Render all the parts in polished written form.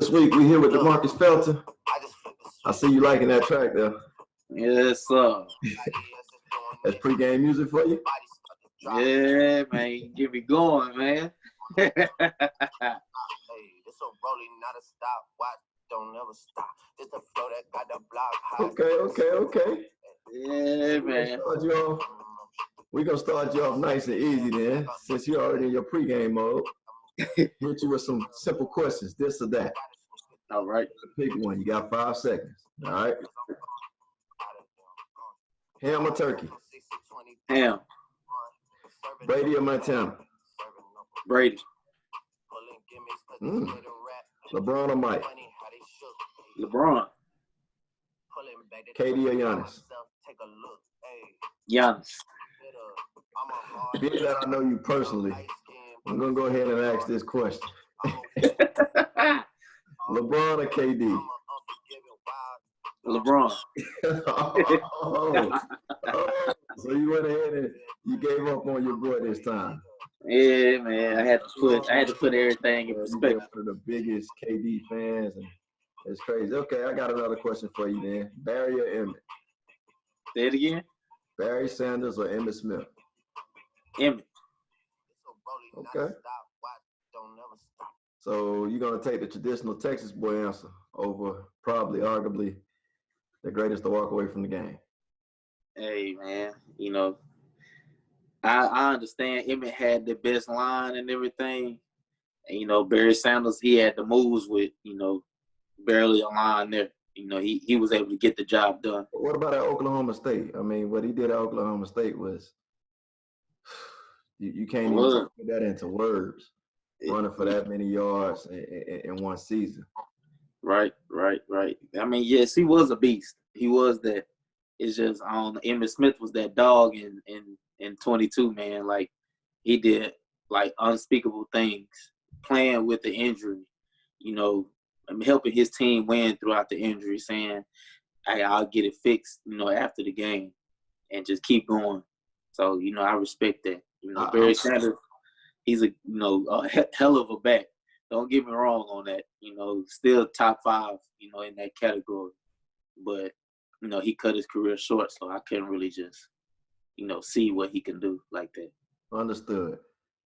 This week we here with DeMarcus Felton. I see you liking that track there. Yes, sir. That's pregame music for you? Yeah, man. You get me going, man. Okay. Yeah, man. We're going to start you off nice and easy then, since you're already in your pregame mode. Hit you with some simple questions, this or that. All right. Pick one. You got 5 seconds. All right. Ham or turkey? Ham. Brady or Montana? Brady. LeBron or Mike? LeBron. KD or Giannis? Giannis. Being that I know you personally, I'm going to go ahead and ask this question. LeBron or KD? LeBron. So you went ahead and you gave up on your boy this time. Yeah, man. I had to put everything in perspective. One of the biggest KD fans, and it's crazy. Okay, I got another question for you, then. Barry or Emmett? Say it again. Barry Sanders or Emmitt Smith? Emmett. Okay. So you're gonna take the traditional Texas boy answer over probably, arguably, the greatest to walk away from the game. Hey, man. You know, I understand Emmett had the best line and everything. And, you know, Barry Sanders, he had the moves with, you know, barely a line there. You know, he was able to get the job done. What about at Oklahoma State? I mean, what he did at Oklahoma State was, you can't even put that into words, running for that many yards in one season. Right. I mean, yes, he was a beast. He was that. It's just, Emmitt Smith was that dog in 22, man. Like, he did, like, unspeakable things, playing with the injury, you know, helping his team win throughout the injury, saying, hey, I'll get it fixed, you know, after the game and just keep going. So, you know, I respect that. You know, Barry Sanders, he's a hell of a back. Don't get me wrong on that. You know, still top 5, you know, in that category. But, you know, he cut his career short, so I couldn't really just, you know, see what he can do like that. Understood.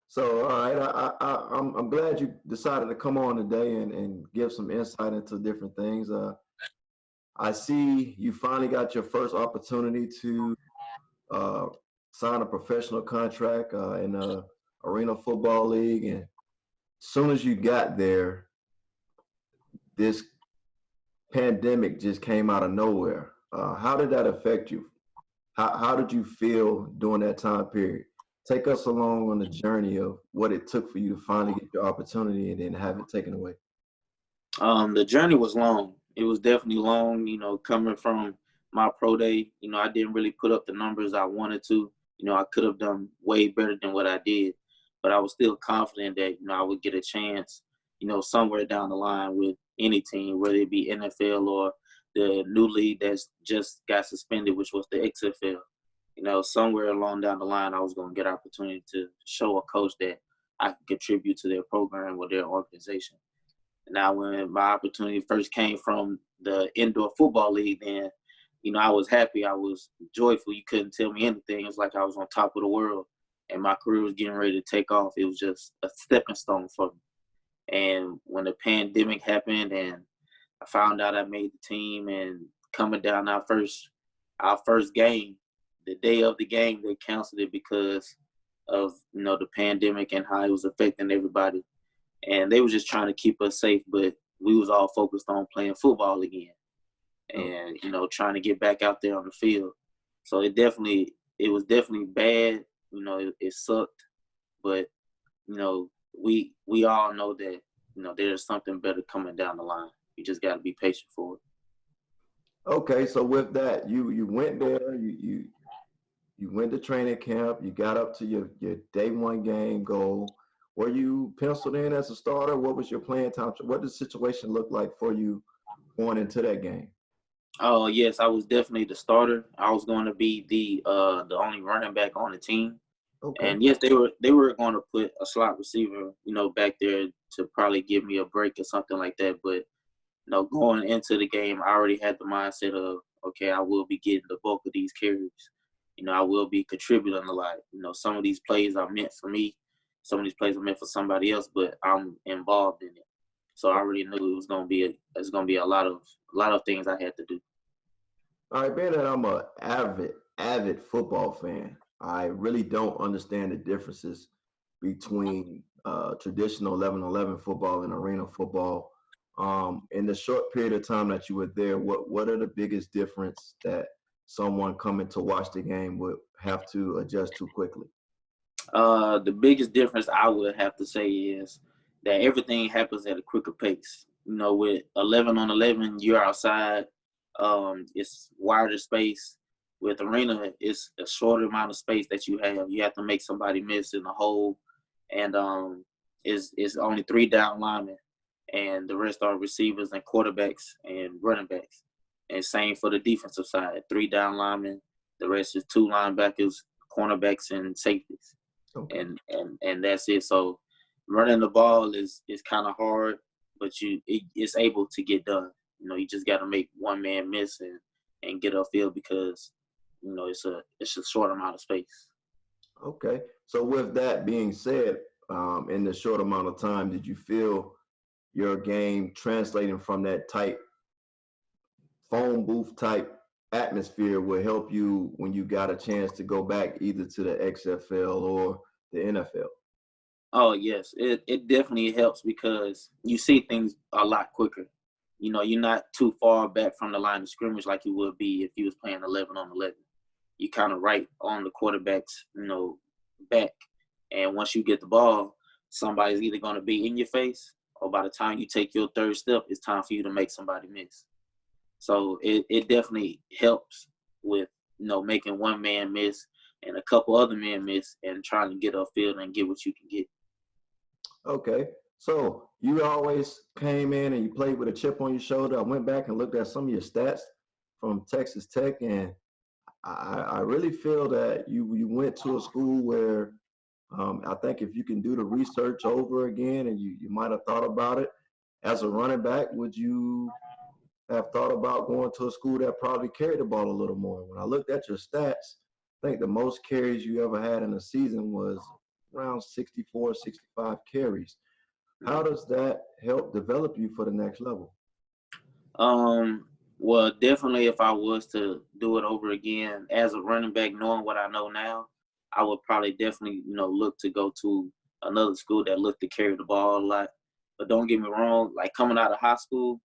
So, all right, I'm glad you decided to come on today and give some insight into different things. I see you finally got your first opportunity to sign a professional contract in the Arena Football League, and as soon as you got there, this pandemic just came out of nowhere. How did that affect you? How did you feel during that time period? Take us along on the journey of what it took for you to finally get your opportunity and then have it taken away. The journey was long. It was definitely long, you know, coming from my pro day. You know, I didn't really put up the numbers I wanted to. You know, I could have done way better than what I did, but I was still confident that, you know, I would get a chance, you know, somewhere down the line with any team, whether it be NFL or the new league that's just got suspended, which was the XFL. You know, somewhere along down the line, I was going to get an opportunity to show a coach that I could contribute to their program or their organization. Now, when my opportunity first came from the indoor football league, then, you know, I was happy. I was joyful. You couldn't tell me anything. It was like I was on top of the world, and my career was getting ready to take off. It was just a stepping stone for me. And when the pandemic happened and I found out I made the team, and coming down our first game, the day of the game, they canceled it because of, you know, the pandemic and how it was affecting everybody. And they were just trying to keep us safe, but we was all focused on playing football again and, you know, trying to get back out there on the field. So it was definitely bad. You know, it sucked, but, you know, we all know that, you know, there's something better coming down the line. You just got to be patient for it. Okay, so with that, you went there, you went to training camp, you got up to your day one game goal. Were you penciled in as a starter? What was your playing time? What did the situation look like for you going into that game? Oh, yes, I was definitely the starter. I was going to be the only running back on the team. Okay. And yes, they were going to put a slot receiver, back there to probably give me a break or something like that. But going into the game, I already had the mindset of, okay, I will be getting the bulk of these carries. I will be contributing a lot. Some of these plays are meant for me. Some of these plays are meant for somebody else, but I'm involved in it. So I already knew it's gonna be a lot of things I had to do. All right, being that I'm a avid football fan, I really don't understand the differences between traditional 11-11 football and arena football. In the short period of time that you were there, what are the biggest difference that someone coming to watch the game would have to adjust to quickly? The biggest difference I would have to say is that everything happens at a quicker pace. With 11 on 11, you're outside. It's wider space. With arena, it's a shorter amount of space that you have. You have to make somebody miss in the hole, and it's only three down linemen, and the rest are receivers and quarterbacks and running backs. And same for the defensive side, three down linemen. The rest is two linebackers, cornerbacks, and safeties, Okay. and that's it. So running the ball is kind of hard, but it's able to get done. You just got to make one man miss and get upfield because it's a short amount of space. Okay. So with that being said, in the short amount of time, did you feel your game translating from that tight phone booth type atmosphere will help you when you got a chance to go back either to the XFL or the NFL? Oh yes, it definitely helps because you see things a lot quicker. You're not too far back from the line of scrimmage like you would be if you was playing 11 on 11. You kind of right on the quarterback's, back. And once you get the ball, somebody's either going to be in your face, or by the time you take your third step, it's time for you to make somebody miss. So it definitely helps with, making one man miss and a couple other men miss and trying to get upfield and get what you can get. Okay. So you always came in and you played with a chip on your shoulder. I went back and looked at some of your stats from Texas Tech, and I really feel that you went to a school where I think if you can do the research over again and you might have thought about it as a running back, would you have thought about going to a school that probably carried the ball a little more? When I looked at your stats, I think the most carries you ever had in a season was around 64, 65 carries. How does that help develop you for the next level? Um, well, definitely if I was to do it over again as a running back, knowing what I know now, I would probably definitely, look to go to another school that looked to carry the ball a lot. But don't get me wrong, like coming out of high school,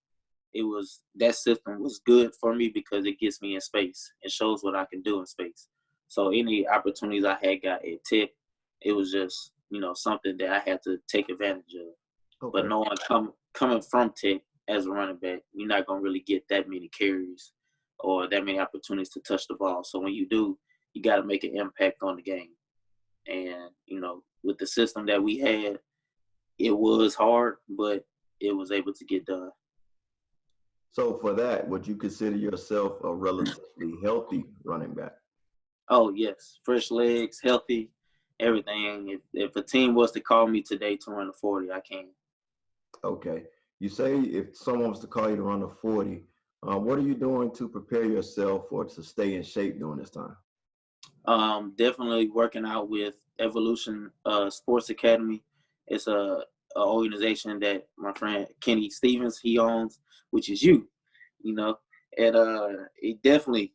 that system was good for me because it gets me in space. It shows what I can do in space. So any opportunities I had got at Tech, it was just, something that I had to take advantage of. But Okay. no one coming from Tech as a running back, you're not gonna really get that many carries or that many opportunities to touch the ball. So when you do, you got to make an impact on the game. And with the system that we had, it was hard, but it was able to get done. So for that, would you consider yourself a relatively healthy running back? Oh yes, fresh legs, healthy, everything. If a team was to call me today to run a 40, I can. Okay. You say if someone was to call you to run a 40, what are you doing to prepare yourself or to stay in shape during this time? Definitely working out with Evolution Sports Academy. It's a organization that my friend Kenny Stevens he owns, which is you, you know, and it definitely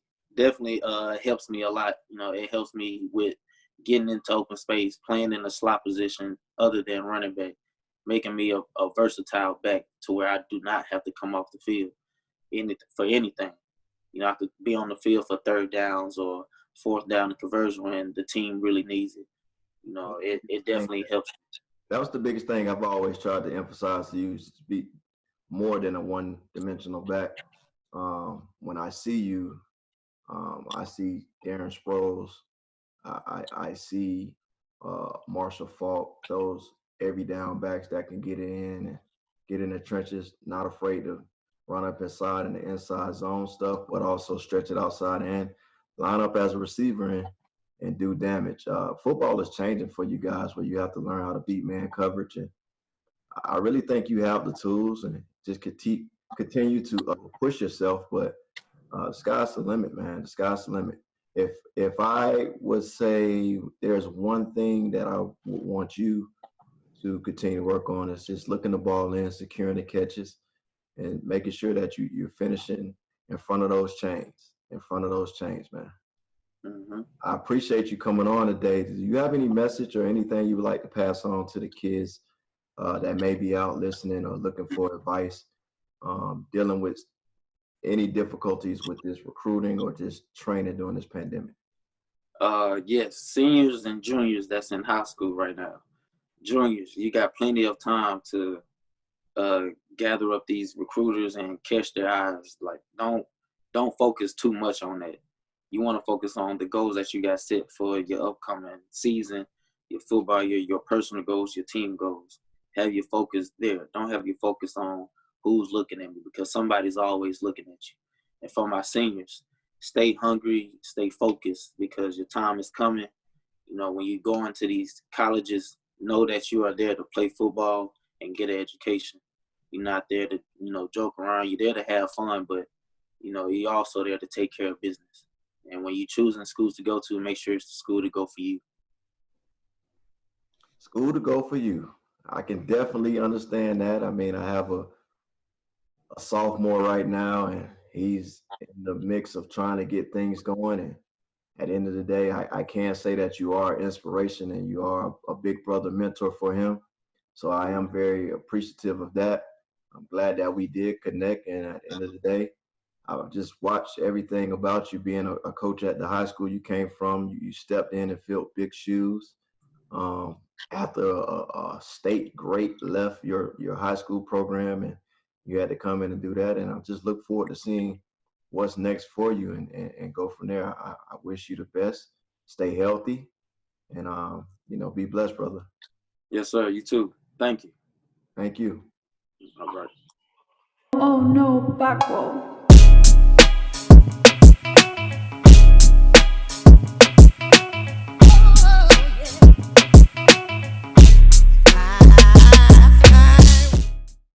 helps me a lot. It helps me with getting into open space, playing in a slot position other than running back, making me a versatile back to where I do not have to come off the field for anything. I could be on the field for third downs or fourth down and conversion when the team really needs it. It definitely helps. That was the biggest thing I've always tried to emphasize to you is to be more than a one-dimensional back. When I see you, I see Darren Sproles, I see Marshall Falk, those every down backs that can get in and get in the trenches, not afraid to run up inside in the inside zone stuff, but also stretch it outside and line up as a receiver. And and do damage. Football is changing for you guys where you have to learn how to beat man coverage. And I really think you have the tools and just continue to push yourself. But the sky's the limit, man. The sky's the limit. If I would say there's one thing that I would want you to continue to work on is just looking the ball in, securing the catches, and making sure that you're finishing in front of those chains, man. Mm-hmm. I appreciate you coming on today. Do you have any message or anything you would like to pass on to the kids that may be out listening or looking for advice, dealing with any difficulties with this recruiting or just training during this pandemic? Yes, seniors and juniors that's in high school right now. Juniors, you got plenty of time to gather up these recruiters and catch their eyes. Like, don't focus too much on that. You want to focus on the goals that you got set for your upcoming season, your football year, your personal goals, your team goals. Have your focus there. Don't have your focus on who's looking at me, because somebody's always looking at you. And for my seniors, stay hungry, stay focused, because your time is coming. You know, when you go into these colleges, know that you are there to play football and get an education. You're not there to, joke around. You're there to have fun, but, you're also there to take care of business. And when you're choosing schools to go to, make sure it's the school to go for you. School to go for you. I can definitely understand that. I mean, I have a sophomore right now, and he's in the mix of trying to get things going. And at the end of the day, I can say that you are inspiration and you are a big brother mentor for him. So I am very appreciative of that. I'm glad that we did connect. And at the end of the day, I've just watched everything about you being a coach at the high school you came from. You stepped in and filled big shoes. After a state great left your high school program, and you had to come in and do that. And I just look forward to seeing what's next for you and go from there. I wish you the best. Stay healthy and, be blessed, brother. Yes, sir. You too. Thank you. Thank you. All right. Oh no, Backwell.